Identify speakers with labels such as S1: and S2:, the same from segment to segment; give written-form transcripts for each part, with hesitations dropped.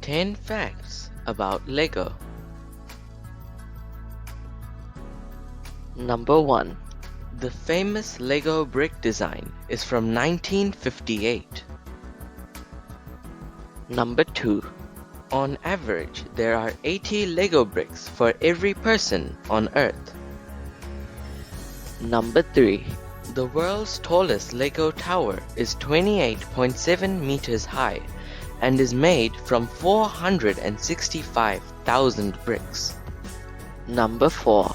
S1: 10 facts about Lego.
S2: Number 1.
S1: The famous Lego brick design is from 1958.
S2: Number 2.
S1: On average, there are 80 Lego bricks for every person on Earth.
S2: Number 3.
S1: The world's tallest Lego tower is 28.7 meters high and is made from 465,000 bricks.
S2: Number 4.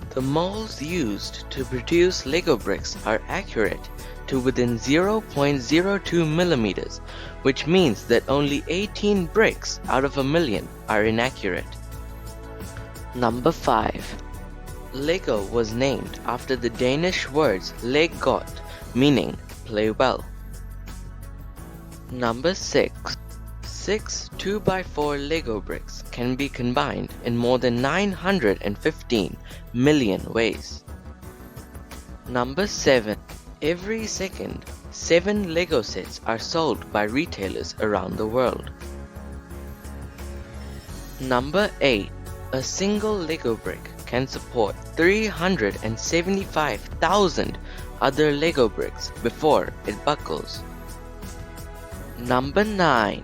S1: The molds used to produce Lego bricks are accurate to within 0.02 millimeters, which means that only 18 bricks out of a million are inaccurate.
S2: Number 5.
S1: Lego was named after the Danish words leg godt, meaning play well.
S2: Number 6.
S1: 6 2x4 Lego bricks can be combined in more than 915 million ways.
S2: Number 7.
S1: Every second, 7 Lego sets are sold by retailers around the world.
S2: Number 8.
S1: A single Lego brick can support 375,000 other Lego bricks before it buckles.
S2: Number 9.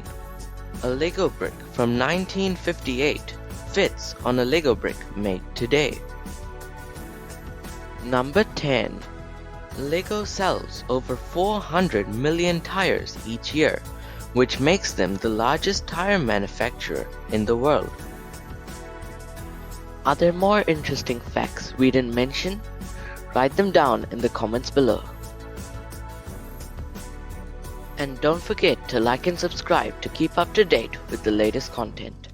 S1: A Lego brick from 1958 fits on a Lego brick made today.
S2: Number 10.
S1: Lego sells over 400 million tires each year, which makes them the largest tire manufacturer in the world.
S2: Are there more interesting facts we didn't mention? Write them down in the comments below. And don't forget to like and subscribe to keep up to date with the latest content.